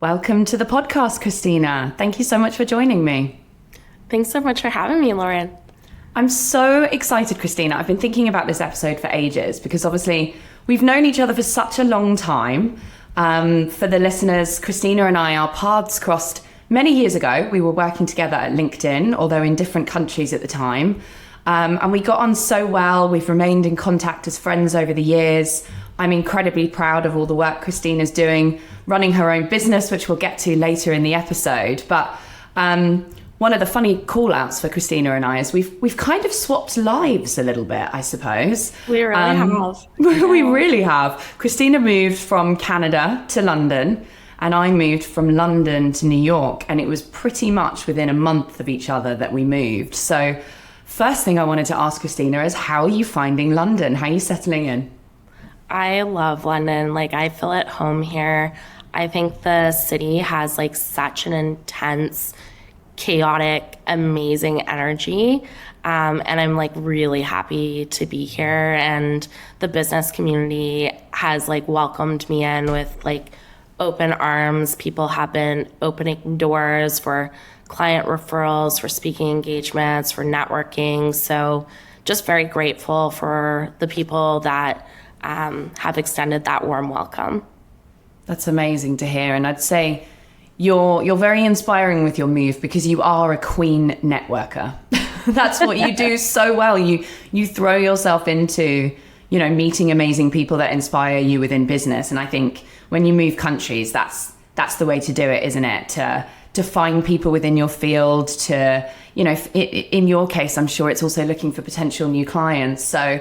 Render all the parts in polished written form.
Welcome to the podcast, Christina. Thank you so much for joining me. Thanks so much for having me, Lauren. I'm so excited, Christina. I've been thinking about this episode for ages because obviously we've known each other for such a long time. For the listeners, Christina and I, our paths crossed many years ago. We were working together at LinkedIn, although in different countries at the time. And we got on so well. We've remained in contact as friends over the years. I'm incredibly proud of all the work Christina's doing, running her own business, which we'll get to later in the episode. But one of the funny call outs for Christina and I is we've kind of swapped lives a little bit, I suppose. We really have. We really have. Christina moved from Canada to London, and I moved from London to New York. And it was pretty much within a month of each other that we moved. So first thing I wanted to ask Christina is, how are you finding London? How are you settling in? I love London. I feel at home here. I think the city has such an intense, chaotic, amazing energy. And I'm really happy to be here. And the business community has welcomed me in with open arms. People have been opening doors for client referrals, for speaking engagements, for networking. So just very grateful for the people that have extended that warm welcome. That's amazing to hear. And I'd say you're very inspiring with your move because you are a queen networker. That's what you do so well. You throw yourself into, meeting amazing people that inspire you within business. And I think when you move countries, that's the way to do it, isn't it? To find people within your field, to, in your case, I'm sure it's also looking for potential new clients. So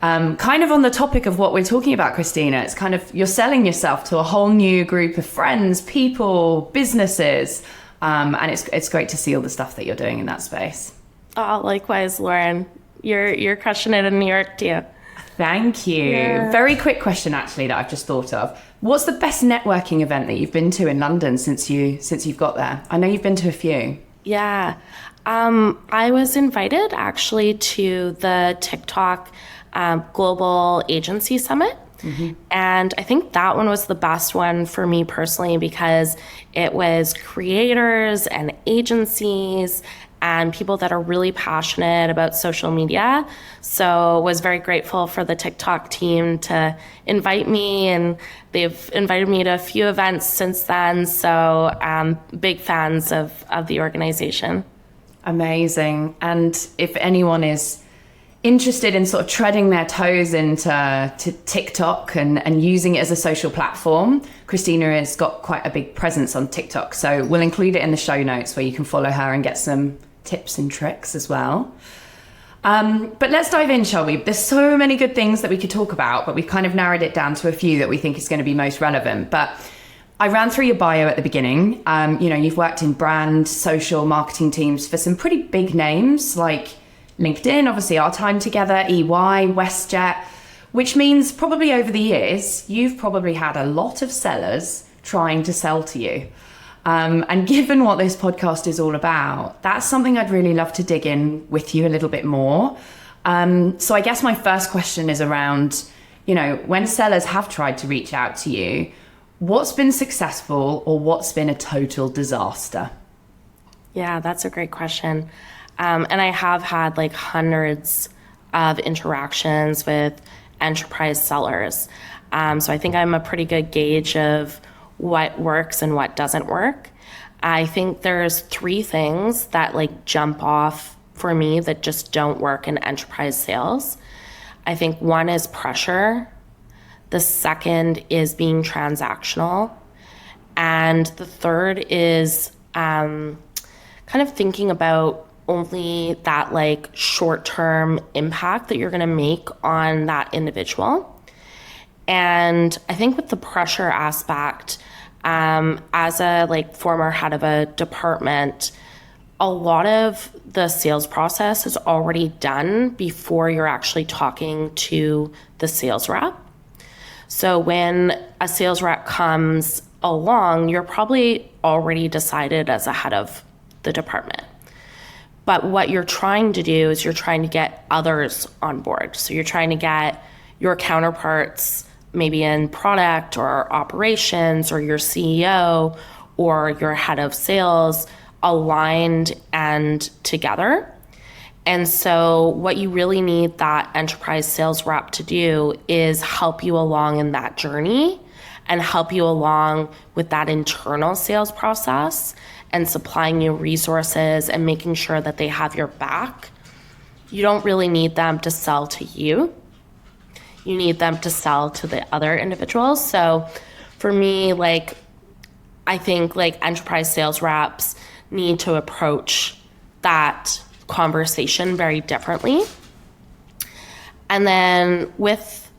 kind of on the topic of what we're talking about, Christina, it's kind of you're selling yourself to a whole new group of friends, people, businesses, and it's great to see all the stuff that you're doing in that space. Oh, likewise, Lauren. You're crushing it in New York too. Thank you. Yeah. Very quick question, actually, that I've just thought of. What's the best networking event that you've been to in London since you've got there? I know you've been to a few. Yeah. I was invited actually to the TikTok Global Agency Summit. Mm-hmm. And I think that one was the best one for me personally because it was creators and agencies and people that are really passionate about social media. So was very grateful for the TikTok team to invite me, and they've invited me to a few events since then. So big fans of the organization. Amazing. And if anyone is interested in sort of treading their toes into TikTok and using it as a social platform, Christina has got quite a big presence on TikTok. So we'll include it in the show notes where you can follow her and get some tips and tricks as well. But let's dive in, shall we? There's so many good things that we could talk about, but we've kind of narrowed it down to a few that we think is going to be most relevant. But I ran through your bio at the beginning. You've worked in brand, social, marketing teams for some pretty big names like LinkedIn, obviously our time together, EY, WestJet, which means probably over the years, you've probably had a lot of sellers trying to sell to you. And given what this podcast is all about, that's something I'd really love to dig in with you a little bit more. So I guess my first question is around, when sellers have tried to reach out to you, what's been successful or what's been a total disaster? Yeah, that's a great question. And I have had hundreds of interactions with enterprise sellers. So I think I'm a pretty good gauge of what works and what doesn't work. I think there's three things that jump off for me that just don't work in enterprise sales. I think one is pressure. The second is being transactional. And the third is kind of thinking about only that short-term impact that you're going to make on that individual. And I think with the pressure aspect, as a former head of a department, a lot of the sales process is already done before you're actually talking to the sales rep. So when a sales rep comes along, you're probably already decided as a head of the department. But what you're trying to do is you're trying to get others on board. So you're trying to get your counterparts maybe in product or operations or your CEO or your head of sales aligned and together. And so what you really need that enterprise sales rep to do is help you along in that journey and help you along with that internal sales process and supplying you resources and making sure that they have your back. You don't really need them to sell to you. You need them to sell to the other individuals. So for me, like, I think like enterprise sales reps need to approach that conversation very differently. And then with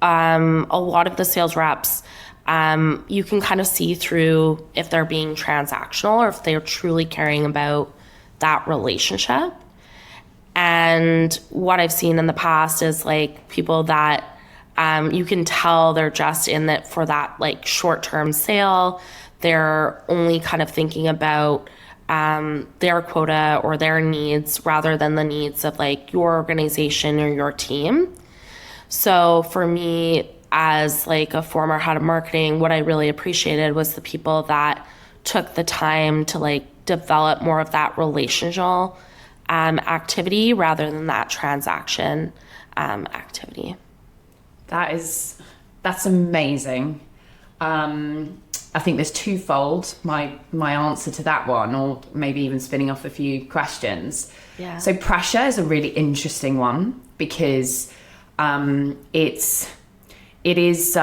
a lot of the sales reps, you can kind of see through if they're being transactional or if they're truly caring about that relationship. And what I've seen in the past is like people that you can tell they're just in it for that like short-term sale. They're only kind of thinking about their quota or their needs rather than the needs of like your organization or your team. So for me, as like a former head of marketing, what I really appreciated was the people that took the time to like develop more of that relational activity rather than that transaction activity. That's amazing. I think there's twofold my answer to that one, or maybe even spinning off a few questions. Yeah. So pressure is a really interesting one because it is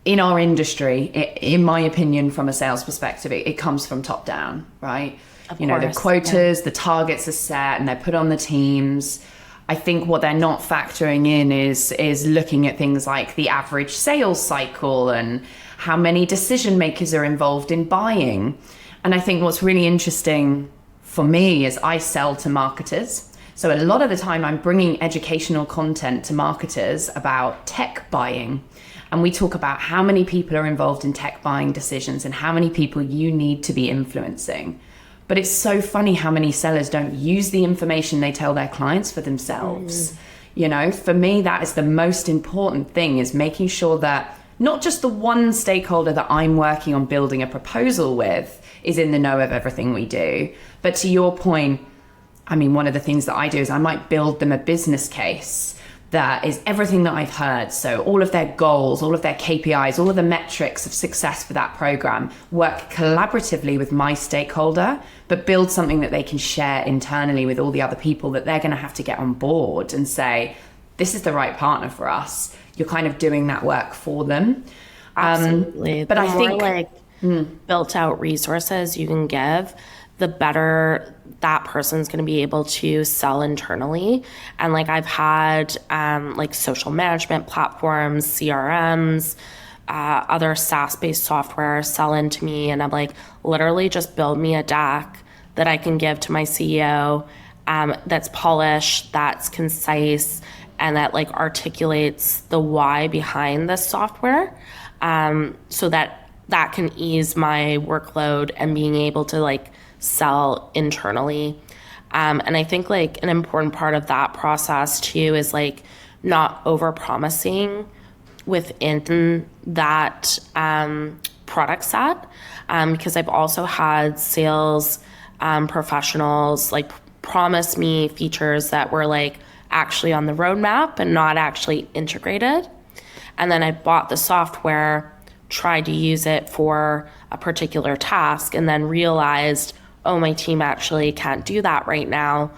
in our industry, in my opinion, from a sales perspective, it comes from top down, right? Of you know, course, the quotas, yeah. the targets are set and they're put on the teams. I think what they're not factoring in is looking at things like the average sales cycle and how many decision makers are involved in buying. And I think what's really interesting for me is I sell to marketers. So a lot of the time I'm bringing educational content to marketers about tech buying. And we talk about how many people are involved in tech buying decisions and how many people you need to be influencing. But it's so funny how many sellers don't use the information they tell their clients for themselves. You know, for me, that is the most important thing, is making sure that not just the one stakeholder that I'm working on building a proposal with is in the know of everything we do. But to your point, I mean, one of the things that I do is I might build them a business case that is everything that I've heard. So all of their goals, all of their KPIs, all of the metrics of success for that program, work collaboratively with my stakeholder, but build something that they can share internally with all the other people that they're going to have to get on board and say, this is the right partner for us. You're kind of doing that work for them. Absolutely. But I think like built out resources you can give, the better that person's going to be able to sell internally. And like I've had like social management platforms, CRMs, other SaaS-based software sell into me, and I'm like, literally just build me a deck that I can give to my CEO that's polished, that's concise, and that like articulates the why behind this software, so that can ease my workload and being able to like sell internally. And I think like an important part of that process too is like not over promising within that product set, because I've also had sales professionals like promise me features that were like actually on the roadmap and not actually integrated. And then I bought the software, tried to use it for a particular task, and then realized, oh, my team actually can't do that right now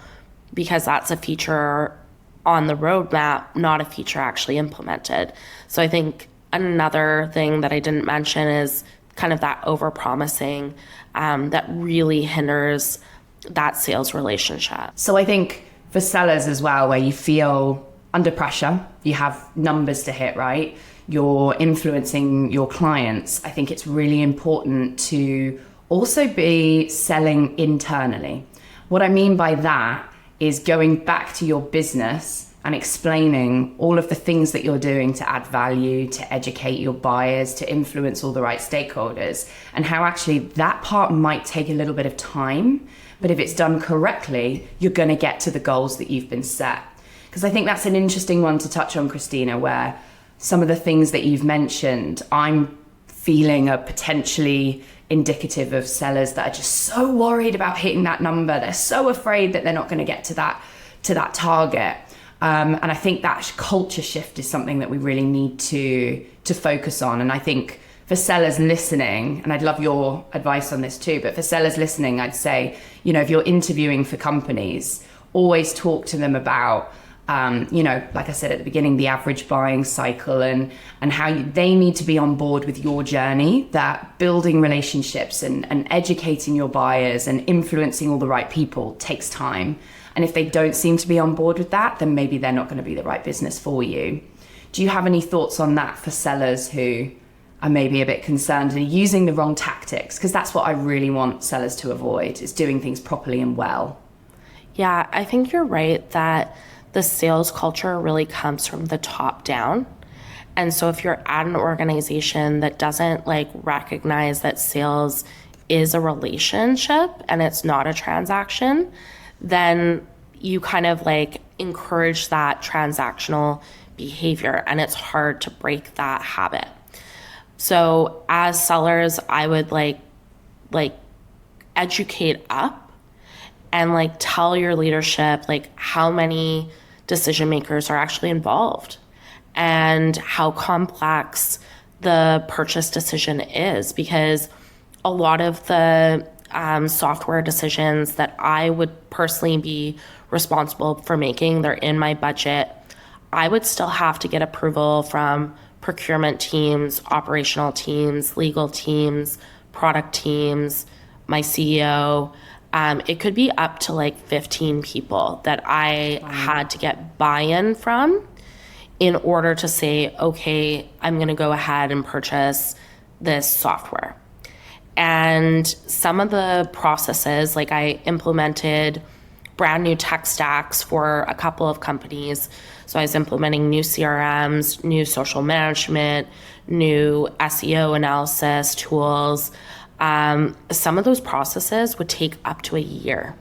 because that's a feature on the roadmap, not a feature actually implemented. So I think another thing that I didn't mention is kind of that over-promising that really hinders that sales relationship. So I think for sellers as well, where you feel under pressure, you have numbers to hit, right? You're influencing your clients. I think it's really important to also be selling internally. What I mean by that is going back to your business and explaining all of the things that you're doing to add value, to educate your buyers, to influence all the right stakeholders, and how actually that part might take a little bit of time, but if it's done correctly, you're going to get to the goals that you've been set. Because I think that's an interesting one to touch on, Christina, where some of the things that you've mentioned, I'm feeling are potentially indicative of sellers that are just so worried about hitting that number. They're so afraid that they're not going to get to that target. And I think that culture shift is something that we really need to focus on. And I think for sellers listening, and I'd love your advice on this too, but for sellers listening, I'd say, if you're interviewing for companies, always talk to them about, like I said at the beginning, the average buying cycle and how they need to be on board with your journey, that building relationships and educating your buyers and influencing all the right people takes time. And if they don't seem to be on board with that, then maybe they're not going to be the right business for you. Do you have any thoughts on that for sellers who are maybe a bit concerned and using the wrong tactics? Because that's what I really want sellers to avoid, is doing things properly and well. Yeah, I think you're right that the sales culture really comes from the top down. And so if you're at an organization that doesn't recognize that sales is a relationship and it's not a transaction, then you kind of encourage that transactional behavior, and it's hard to break that habit. So as sellers, I would educate up and tell your leadership how many decision makers are actually involved and how complex the purchase decision is, because a lot of the software decisions that I would personally be responsible for making, they're in my budget. I would still have to get approval from procurement teams, operational teams, legal teams, product teams, my CEO. It could be up to 15 people that I had to get buy-in from in order to say, okay, I'm going to go ahead and purchase this software. And some of the processes, I implemented brand new tech stacks for a couple of companies. So I was implementing new CRMs, new social management, new SEO analysis tools. Some of those processes would take up to a year.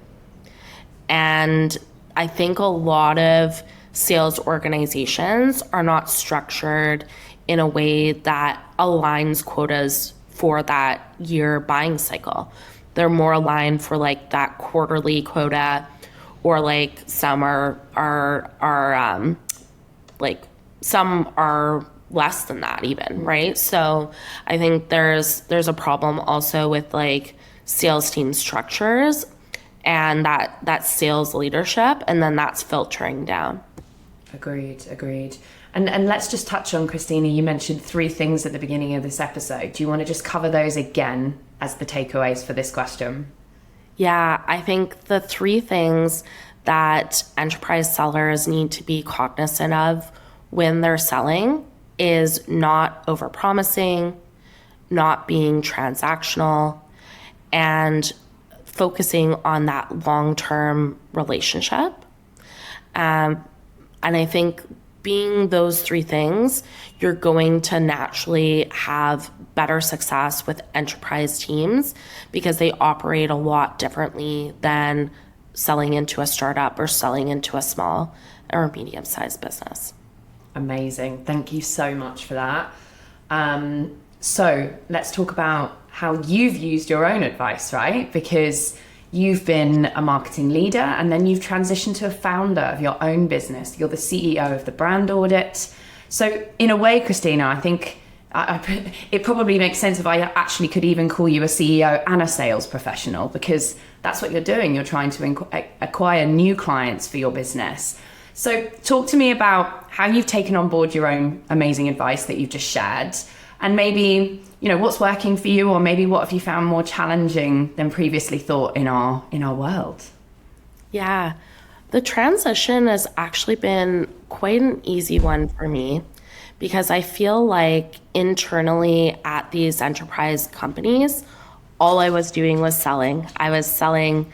And I think a lot of sales organizations are not structured in a way that aligns quotas for that year buying cycle. They're more aligned for that quarterly quota, or some some are less than that even, right? So I think there's a problem also with sales team structures and that sales leadership, and then that's filtering down. Agreed. And let's just touch on, Christina, you mentioned 3 things at the beginning of this episode. Do you want to just cover those again as the takeaways for this question? Yeah, I think the 3 things that enterprise sellers need to be cognizant of when they're selling is not overpromising, not being transactional, and focusing on that long-term relationship. And I think being those 3 things, you're going to naturally have better success with enterprise teams because they operate a lot differently than selling into a startup or selling into a small or medium-sized business. Amazing. Thank you so much for that. So let's talk about how you've used your own advice, right? Because you've been a marketing leader and then you've transitioned to a founder of your own business. You're the CEO of the brand audit. So in a way, Christina, I think it probably makes sense if I actually could even call you a CEO and a sales professional, because that's what you're doing. You're trying to acquire new clients for your business. So talk to me about how you've taken on board your own amazing advice that you've just shared, and maybe, what's working for you, or maybe what have you found more challenging than previously thought in our world? Yeah, the transition has actually been quite an easy one for me, because I feel like internally at these enterprise companies, all I was doing was selling. I was selling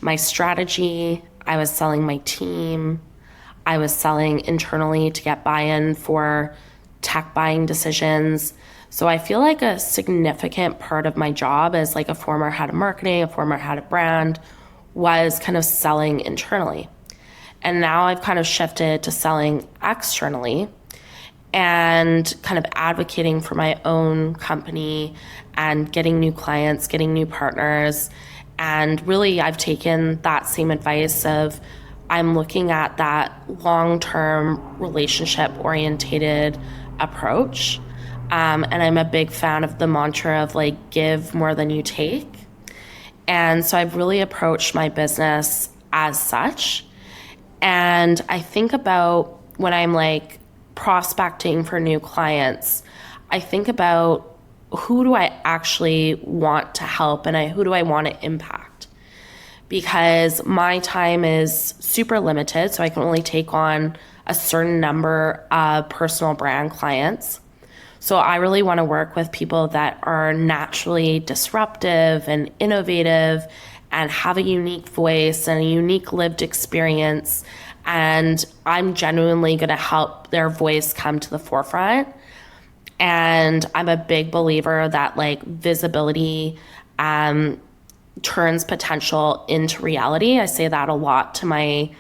my strategy, I was selling my team, I was selling internally to get buy-in for tech buying decisions. So I feel like a significant part of my job as a former head of marketing, a former head of brand, was kind of selling internally. And now I've kind of shifted to selling externally. and kind of advocating for my own company and getting new clients, getting new partners. And really, I've taken that same advice of I'm looking at that long-term relationship-orientated approach. And I'm a big fan of the mantra of like, give more than you take. And so I've really approached my business as such. And I think about when I'm like prospecting for new clients, I think about who do I actually want to help and who do I want to impact? Because my time is super limited, so I can only take on a certain number of personal brand clients. So I really want to work with people that are naturally disruptive and innovative and have a unique voice and a unique lived experience. And I'm genuinely going to help their voice come to the forefront. And I'm a big believer that like visibility turns potential into reality. I say that a lot to my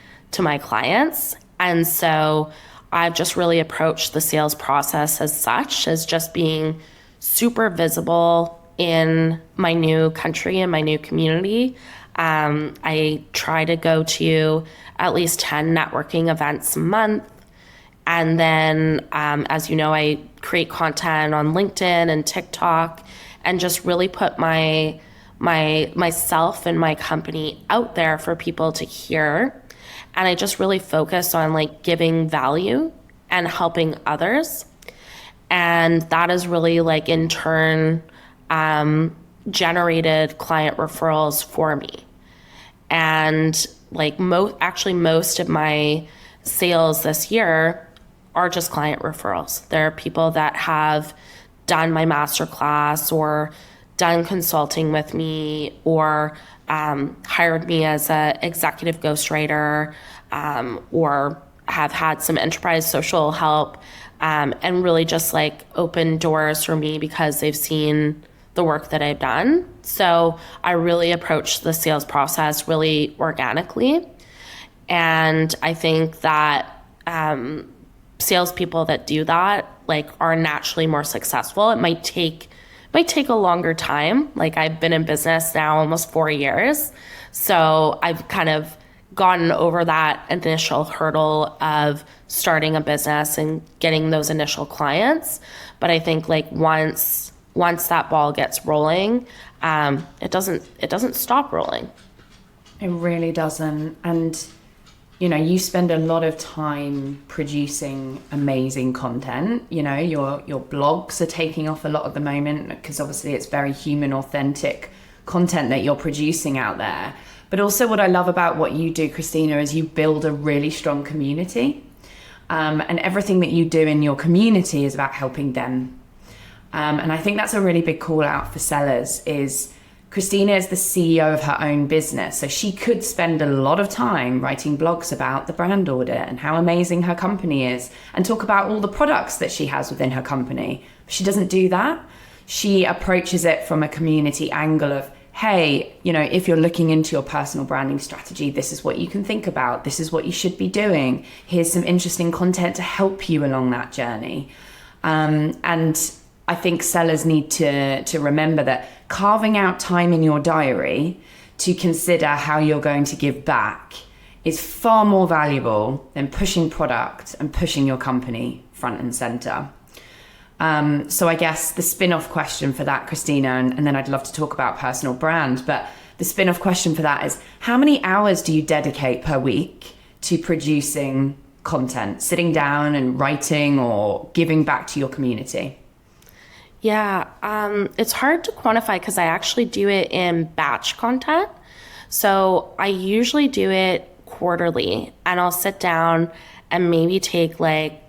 clients. And so I've just really approached the sales process as such, as just being super visible in my new country and my new community. I try to go to at least 10 networking events a month. And then, as you know, I create content on LinkedIn and TikTok and just really put myself and my company out there for people to hear. And I just really focus on like giving value and helping others. And that is really like in turn generated client referrals for me. And like most of my sales this year are just client referrals. There are people that have done my masterclass or done consulting with me or hired me as an executive ghostwriter or have had some enterprise social help and really just like opened doors for me because they've seen the work that I've done. So I really approach the sales process really organically. And I think that salespeople that do that like are naturally more successful. It might take a longer time. Like I've been in business now almost 4 years. So I've kind of gotten over that initial hurdle of starting a business and getting those initial clients. But I think like once that ball gets rolling, it doesn't stop rolling. It really doesn't. And you know, you spend a lot of time producing amazing content. You know, your blogs are taking off a lot at the moment because obviously it's very human, authentic content that you're producing out there. But also what I love about what you do, Christina, is you build a really strong community. And everything that you do in your community is about helping them. And I think that's a really big call out for sellers is Christina is the CEO of her own business. So she could spend a lot of time writing blogs about the brand audit and how amazing her company is and talk about all the products that she has within her company. She doesn't do that. She approaches it from a community angle of, hey, you know, if you're looking into your personal branding strategy, this is what you can think about. This is what you should be doing. Here's some interesting content to help you along that journey. And I think sellers need to remember that carving out time in your diary to consider how you're going to give back is far more valuable than pushing product and pushing your company front and center. So I guess the spin-off question for that, Christina, and then I'd love to talk about personal brand, but the spin-off question for that is how many hours do you dedicate per week to producing content, sitting down and writing or giving back to your community? Yeah, it's hard to quantify because I actually do it in batch content. So I usually do it quarterly and I'll sit down and maybe take like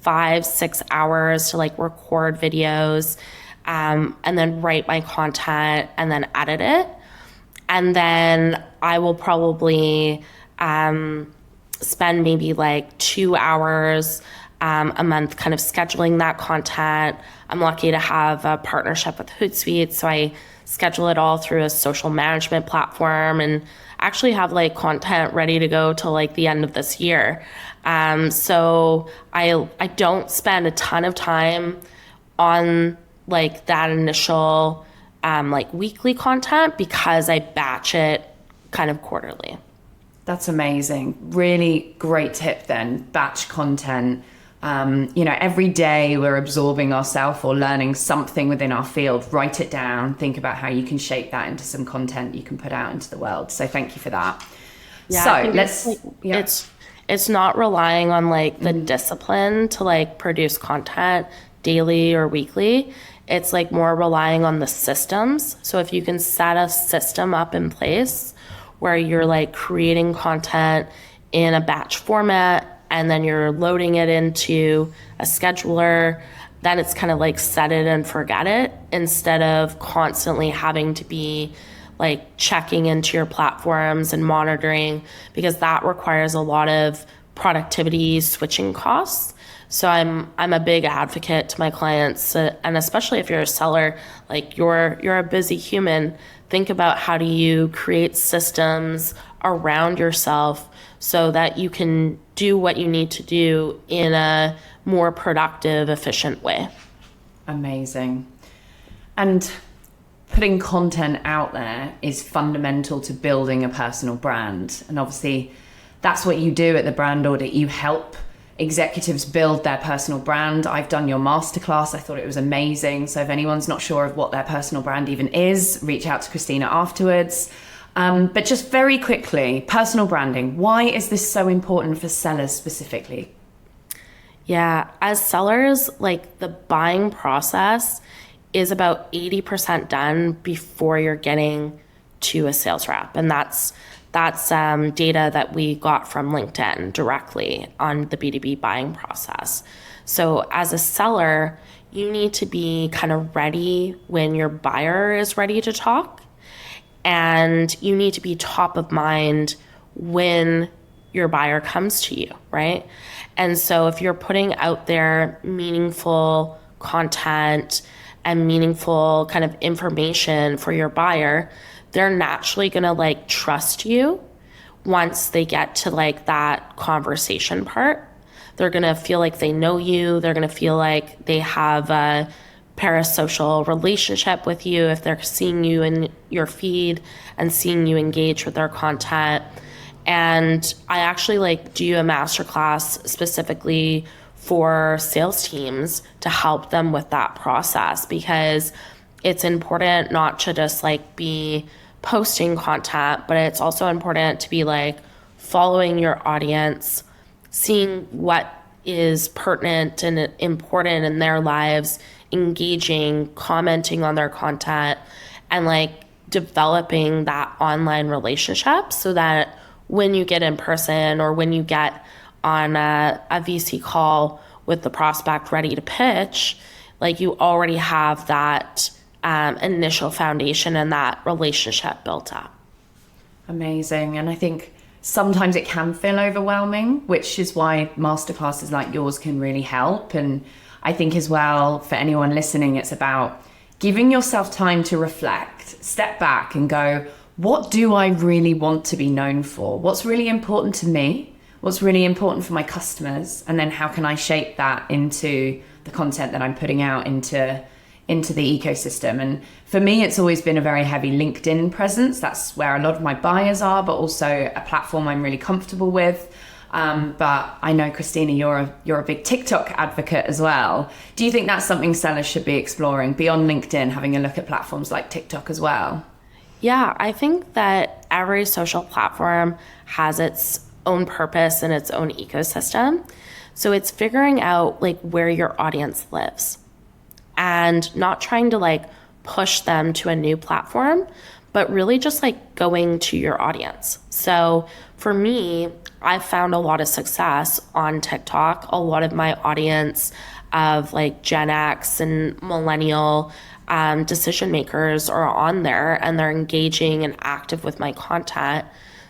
5-6 hours to like record videos and then write my content and then edit it. And then I will probably spend maybe like 2 hours a month kind of scheduling that content. I'm lucky to have a partnership with Hootsuite, so I schedule it all through a social management platform, and actually have like content ready to go till like the end of this year. So I don't spend a ton of time on like that initial like weekly content, because I batch it kind of quarterly. That's amazing. Really great tip then. Batch content. Every day we're absorbing ourselves or learning something within our field. Write it down. Think about how you can shape that into some content you can put out into the world. So thank you for that. Yeah, so let's. It's not relying on like the discipline to like produce content daily or weekly. It's like more relying on the systems. So if you can set a system up in place where you're like creating content in a batch format, and then you're loading it into a scheduler, then it's kind of like set it and forget it, instead of constantly having to be like checking into your platforms and monitoring, because that requires a lot of productivity switching costs. So I'm a big advocate to my clients, and especially if you're a seller, like you're a busy human, think about how do you create systems around yourself so that you can do what you need to do in a more productive, efficient way. Amazing. And putting content out there is fundamental to building a personal brand. And obviously that's what you do at the Brand Audit. You help executives build their personal brand. I've done your masterclass. I thought it was amazing. So if anyone's not sure of what their personal brand even is, reach out to Christina afterwards. But just very quickly, personal branding. Why is this so important for sellers specifically? Yeah, as sellers, like the buying process is about 80% done before you're getting to a sales rep. And that's data that we got from LinkedIn directly on the B2B buying process. So as a seller, you need to be kind of ready when your buyer is ready to talk. And you need to be top of mind when your buyer comes to you, right? And so if you're putting out there meaningful content and meaningful kind of information for your buyer, they're naturally gonna like trust you once they get to like that conversation part. They're gonna feel like they know you. They're gonna feel like they have a parasocial relationship with you if they're seeing you in your feed and seeing you engage with their content. And I actually like do a masterclass specifically for sales teams to help them with that process, because it's important not to just like be posting content, but it's also important to be like following your audience, seeing what is pertinent and important in their lives, engaging, commenting on their content, and like developing that online relationship so that when you get in person or when you get on a VC call with the prospect ready to pitch, like you already have that initial foundation and that relationship built up. Amazing. And I think sometimes it can feel overwhelming, which is why masterclasses like yours can really help. And I think as well, for anyone listening, it's about giving yourself time to reflect, step back and go, what do I really want to be known for? What's really important to me? What's really important for my customers? And then how can I shape that into the content that I'm putting out into the ecosystem? And for me, it's always been a very heavy LinkedIn presence. That's where a lot of my buyers are, but also a platform I'm really comfortable with. But I know, Christina, you're a big TikTok advocate as well. Do you think that's something sellers should be exploring beyond LinkedIn, having a look at platforms like TikTok as well? Yeah, I think that every social platform has its own purpose and its own ecosystem. So it's figuring out like where your audience lives and not trying to like push them to a new platform, but really just like going to your audience. So for me, I've found a lot of success on TikTok. A lot of my audience of like Gen X and millennial decision makers are on there, and they're engaging and active with my content.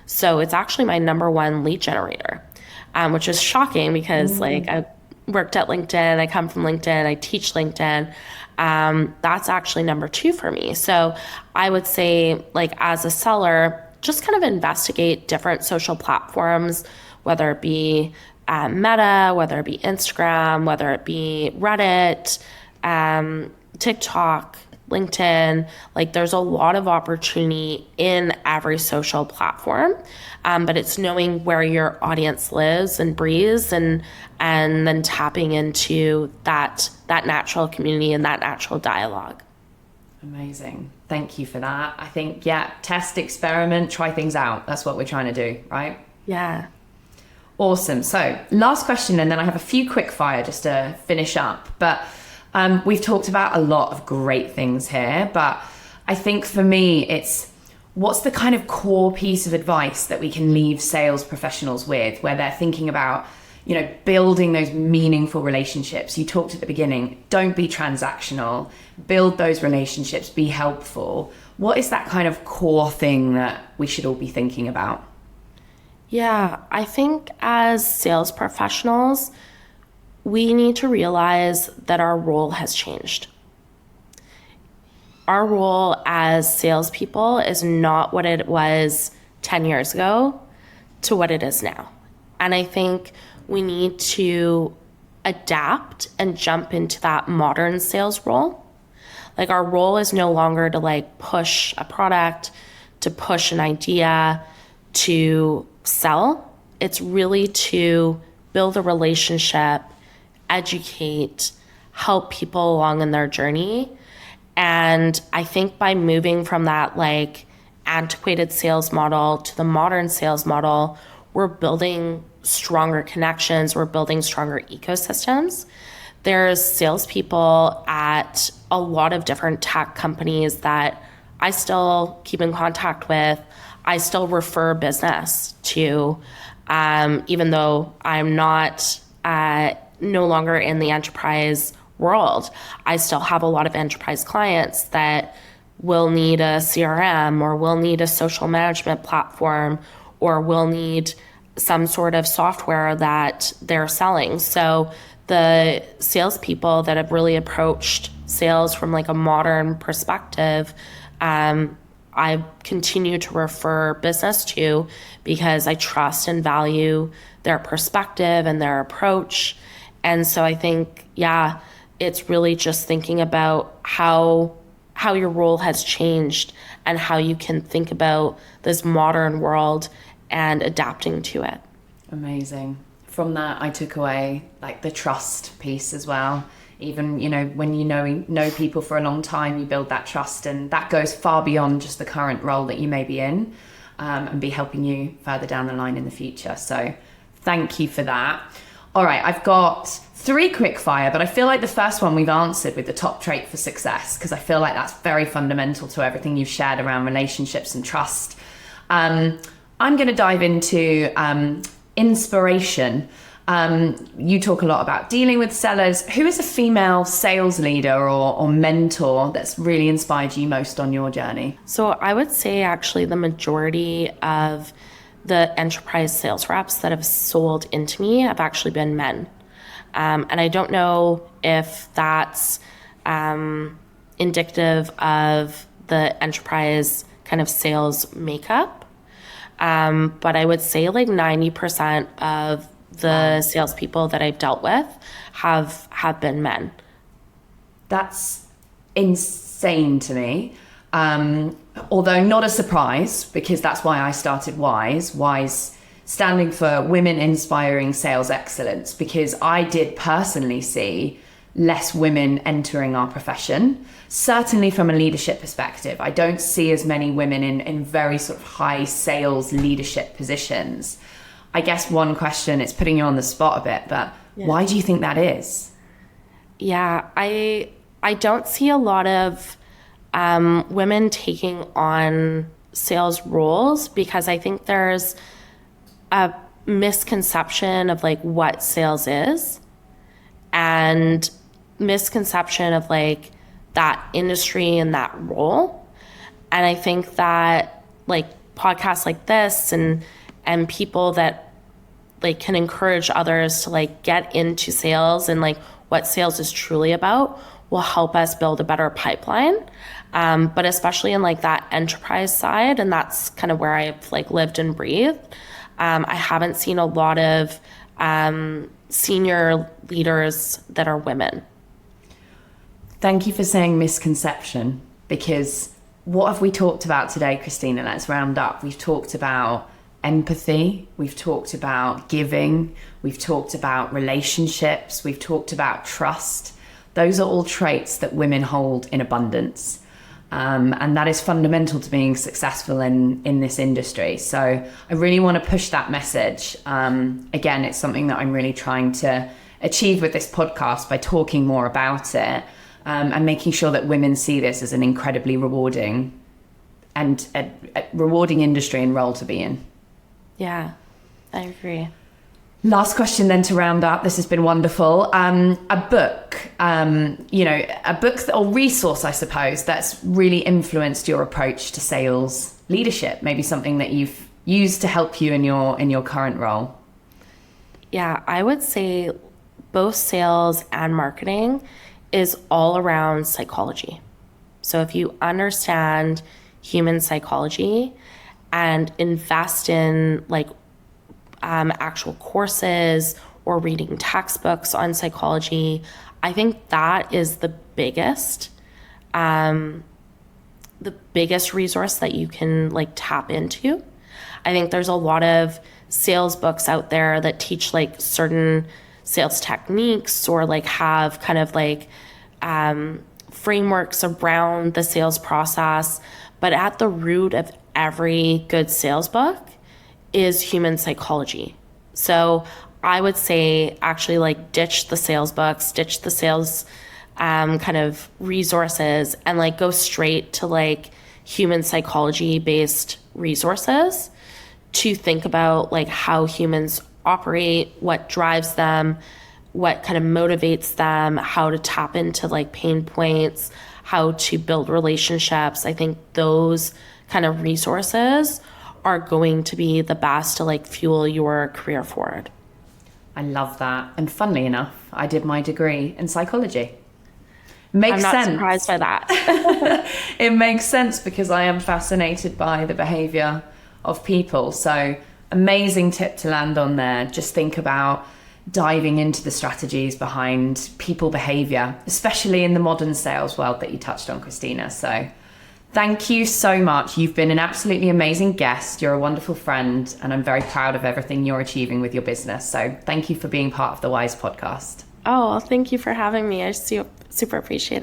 So it's actually my number one lead generator, which is shocking because like I worked at LinkedIn, I come from LinkedIn, I teach LinkedIn. That's actually number 2 for me. So I would say, like, as a seller, just kind of investigate different social platforms, whether it be Meta, whether it be Instagram, whether it be Reddit, TikTok, LinkedIn. Like, there's a lot of opportunity in every social platform, but it's knowing where your audience lives and breathes, and then tapping into that natural community and that natural dialogue. Amazing. Thank you for that. I think, test, experiment, try things out. That's what we're trying to do, right? Yeah. Awesome. So last question, and then I have a few quick fire just to finish up. But we've talked about a lot of great things here, but I think for me, it's what's the kind of core piece of advice that we can leave sales professionals with, where they're thinking about, building those meaningful relationships. You talked at the beginning, don't be transactional, build those relationships, be helpful. What is that kind of core thing that we should all be thinking about? Yeah, I think as sales professionals, we need to realize that our role has changed. Our role as salespeople is not what it was 10 years ago to what it is now. And I think we need to adapt and jump into that modern sales role. Like, our role is no longer to like push a product, to push an idea, to sell. It's really to build a relationship, educate, help people along in their journey. And I think by moving from that like antiquated sales model to the modern sales model, we're building stronger connections, we're building stronger ecosystems. There's salespeople at a lot of different tech companies that I still keep in contact with. I still refer business to, even though I'm not no longer in the enterprise world. I still have a lot of enterprise clients that will need a CRM, or will need a social management platform, or will need some sort of software that they're selling. So the salespeople that have really approached sales from like a modern perspective, I continue to refer business to, because I trust and value their perspective and their approach. And so I think, it's really just thinking about how your role has changed and how you can think about this modern world and adapting to it. Amazing. From that, I took away like the trust piece as well. Even, when you know people for a long time, you build that trust, and that goes far beyond just the current role that you may be in, and be helping you further down the line in the future. So thank you for that. All right, I've got 3 quick fire, but I feel like the first one we've answered with the top trait for success, because I feel like that's very fundamental to everything you've shared around relationships and trust. I'm going to dive into inspiration. You talk a lot about dealing with sellers. Who is a female sales leader or mentor that's really inspired you most on your journey? So I would say actually the majority of the enterprise sales reps that have sold into me have actually been men. And I don't know if that's indicative of the enterprise kind of sales makeup. But I would say like 90% of the salespeople that I've dealt with have been men. That's insane to me. Although not a surprise, because that's why I started WISE standing for Women Inspiring Sales Excellence, because I did personally see less women entering our profession. Certainly from a leadership perspective, I don't see as many women in very sort of high sales leadership positions. I guess one question, it's putting you on the spot a bit, but why do you think that is? Yeah, I don't see a lot of women taking on sales roles, because I think there's a misconception of like what sales is, and misconception of like that industry and that role. And I think that like podcasts like this and people that like can encourage others to like get into sales and like what sales is truly about will help us build a better pipeline. But especially in like that enterprise side, and that's kind of where I've like lived and breathed. I haven't seen a lot of senior leaders that are women. Thank you for saying misconception, because what have we talked about today, Christina? Let's round up. We've talked about empathy, we've talked about giving, we've talked about relationships, we've talked about trust. Those are all traits that women hold in abundance. And that is fundamental to being successful in this industry. So I really want to push that message. Again, it's something that I'm really trying to achieve with this podcast by talking more about it, and making sure that women see this as an incredibly rewarding and a rewarding industry and role to be in. Yeah, I agree. Last question then to round up. This has been wonderful. A book, a book or resource, I suppose, that's really influenced your approach to sales leadership. Maybe something that you've used to help you in your current role. Yeah, I would say both sales and marketing is all around psychology. So if you understand human psychology and invest in like actual courses or reading textbooks on psychology, I think that is the biggest resource that you can like tap into. I think there's a lot of sales books out there that teach like certain sales techniques or like have kind of like frameworks around the sales process. But at the root of every good sales book is human psychology. So I would say actually like ditch the sales books, ditch the sales kind of resources, and like go straight to like human psychology based resources to think about like how humans operate, what drives them, what kind of motivates them, how to tap into like pain points, how to build relationships. I think those kind of resources are going to be the best to like fuel your career forward. I love that. And funnily enough, I did my degree in psychology. Makes sense. I'm not surprised by that. It makes sense because I am fascinated by the behavior of people. So amazing tip to land on there. Just think about diving into the strategies behind people behavior, especially in the modern sales world that you touched on, Christina. So thank you so much. You've been an absolutely amazing guest. You're a wonderful friend, and I'm very proud of everything you're achieving with your business. So thank you for being part of the Wise podcast. Oh, well, thank you for having me. I super appreciate it.